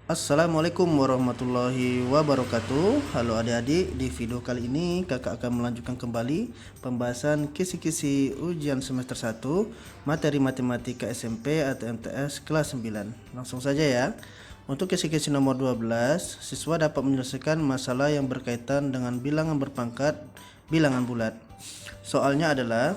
Assalamualaikum warahmatullahi wabarakatuh. Halo adik-adik, di video kali ini kakak akan melanjutkan kembali pembahasan kisi-kisi ujian semester 1 materi matematika SMP atau MTS kelas 9. Langsung saja ya. Untuk kisi-kisi nomor 12, siswa dapat menyelesaikan masalah yang berkaitan dengan bilangan berpangkat bilangan bulat. Soalnya adalah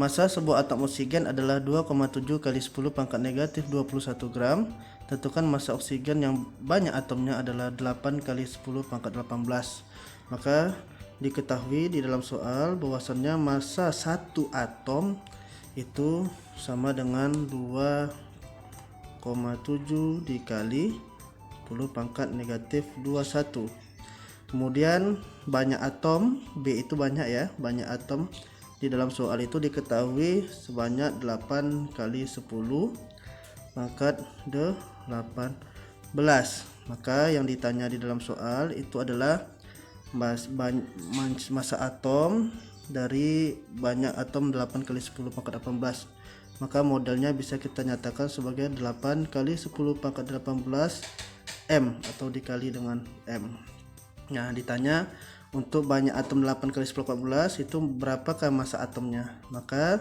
massa sebuah atom oksigen adalah 2,7 kali 10 pangkat negatif 21 gram. Tentukan massa oksigen yang banyak atomnya adalah 8 kali 10 pangkat 18. Maka diketahui di dalam soal bahwasannya massa satu atom itu sama dengan 2,7 dikali 10 pangkat negatif 21. Kemudian banyak atom, B itu banyak ya, banyak atom. Di dalam soal itu diketahui sebanyak 8 kali 10 pangkat 18. Maka yang ditanya di dalam soal itu adalah massa atom dari banyak atom 8 kali 10 pangkat 18. Maka modelnya bisa kita nyatakan sebagai 8 kali 10 pangkat 18 M atau dikali dengan M. Nah, ditanya untuk banyak atom 8 kali 10 14 itu berapakah massa atomnya? Maka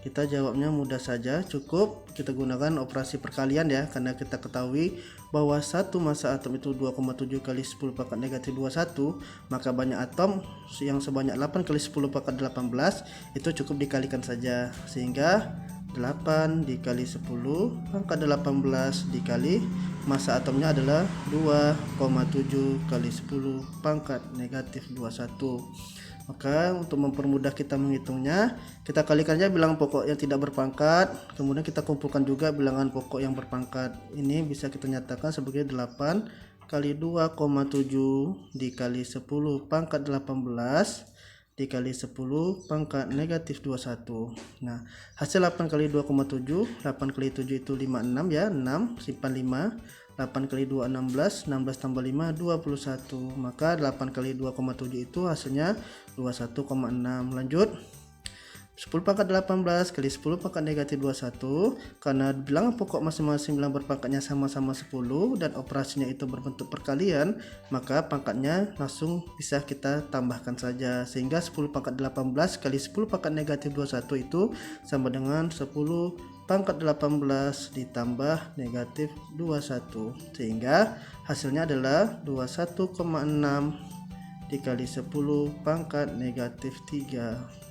kita jawabnya mudah saja, cukup kita gunakan operasi perkalian ya, karena kita ketahui bahwa satu massa atom itu 2,7 kali 10 pangkat negatif 21, maka banyak atom yang sebanyak 8 kali 10 pangkat 18 itu cukup dikalikan saja, sehingga 8 dikali 10 pangkat 18 dikali massa atomnya adalah 2,7 kali 10 pangkat negatif 21. Maka untuk mempermudah kita menghitungnya, kita kalikannya bilangan pokok yang tidak berpangkat, kemudian kita kumpulkan juga bilangan pokok yang berpangkat. Ini bisa kita nyatakan sebagai 8 kali 2,7 dikali 10 pangkat 18 dikali 10 pangkat negatif 21. Nah, hasil 8 kali 2,7, 8 kali 7 itu 56 ya, 6, simpan 5. 8 kali 2 16, 16 tambah 5 21. Maka 8 kali 2,7 itu hasilnya 21,6. Lanjut. 10 pangkat 18 kali 10 pangkat negatif 21, karena bilangan pokok masing-masing bilangan berpangkatnya sama-sama 10 dan operasinya itu berbentuk perkalian, maka pangkatnya langsung bisa kita tambahkan saja, sehingga 10 pangkat 18 kali 10 pangkat negatif 21 itu sama dengan 10 pangkat 18 ditambah negatif 21, sehingga hasilnya adalah 21,6 dikali 10 pangkat negatif 3.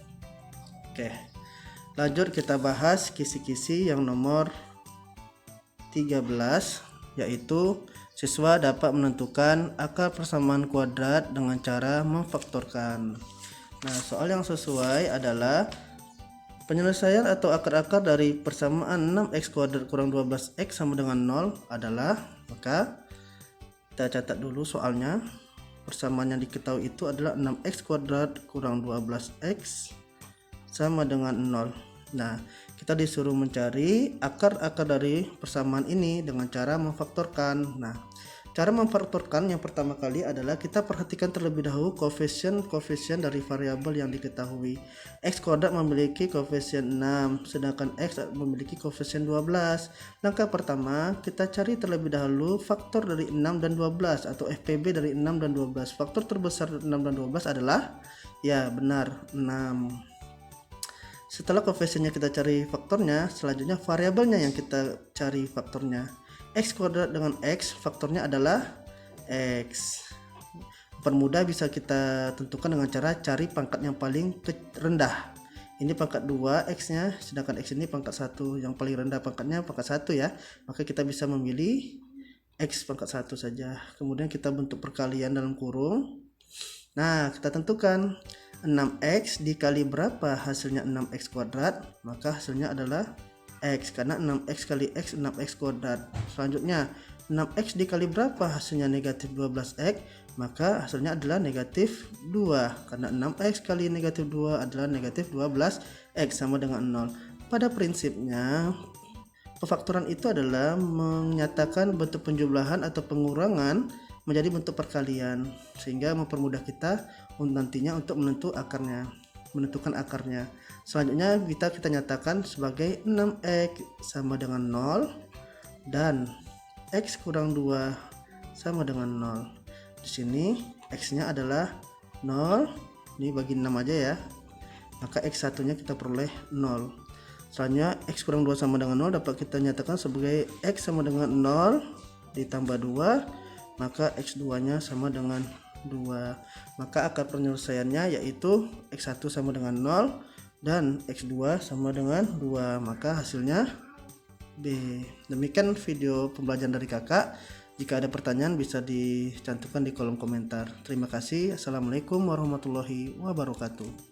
Oke, lanjut kita bahas kisi-kisi yang nomor 13, yaitu siswa dapat menentukan akar persamaan kuadrat dengan cara memfaktorkan. Nah, soal yang sesuai adalah penyelesaian atau akar-akar dari persamaan 6x kuadrat kurang 12x sama dengan 0 adalah, maka kita catat dulu soalnya. Persamaan yang diketahui itu adalah 6x kuadrat kurang 12x sama dengan 0. Nah, kita disuruh mencari akar-akar dari persamaan ini dengan cara memfaktorkan. Nah, cara memfaktorkan yang pertama kali adalah kita perhatikan terlebih dahulu koefisien dari variabel yang diketahui. X kuadrat memiliki koefisien 6, sedangkan X memiliki koefisien 12. Langkah pertama, kita cari terlebih dahulu faktor dari 6 dan 12 atau FPB dari 6 dan 12. Faktor terbesar 6 dan 12 adalah, ya benar, 6. Setelah koefisiennya kita cari faktornya, selanjutnya variabelnya yang kita cari faktornya. X kuadrat dengan X, faktornya adalah X. Permudah bisa kita tentukan dengan cara cari pangkat yang paling rendah. Ini pangkat 2 X nya, sedangkan X ini pangkat 1. Yang paling rendah pangkatnya pangkat 1 ya. Maka kita bisa memilih X pangkat 1 saja. Kemudian kita bentuk perkalian dalam kurung. Nah, kita tentukan 6x dikali berapa hasilnya 6x kuadrat, maka hasilnya adalah x, karena 6x kali x 6x kuadrat. Selanjutnya 6x dikali berapa hasilnya negatif 12x, maka hasilnya adalah negatif 2, karena 6x kali negatif 2 adalah negatif 12x sama dengan 0. Pada prinsipnya pefaktoran itu adalah menyatakan bentuk penjumlahan atau pengurangan menjadi bentuk perkalian, sehingga mempermudah kita nantinya untuk menentukan akarnya. Selanjutnya kita nyatakan sebagai 6x sama dengan 0 dan X kurang 2 sama dengan 0. Di sini X-nya adalah 0. Ini bagi 6 aja ya. Maka X1 nya kita peroleh 0. Selanjutnya X kurang 2 sama dengan 0 dapat kita nyatakan sebagai X sama dengan 0 ditambah 2, maka X2 nya sama dengan 2. Maka akar penyelesaiannya yaitu X1 sama dengan 0 dan X2 sama dengan 2, maka hasilnya B. Demikian video pembelajaran dari kakak. Jika ada pertanyaan bisa dicantumkan di kolom komentar. Terima kasih. Assalamualaikum warahmatullahi wabarakatuh.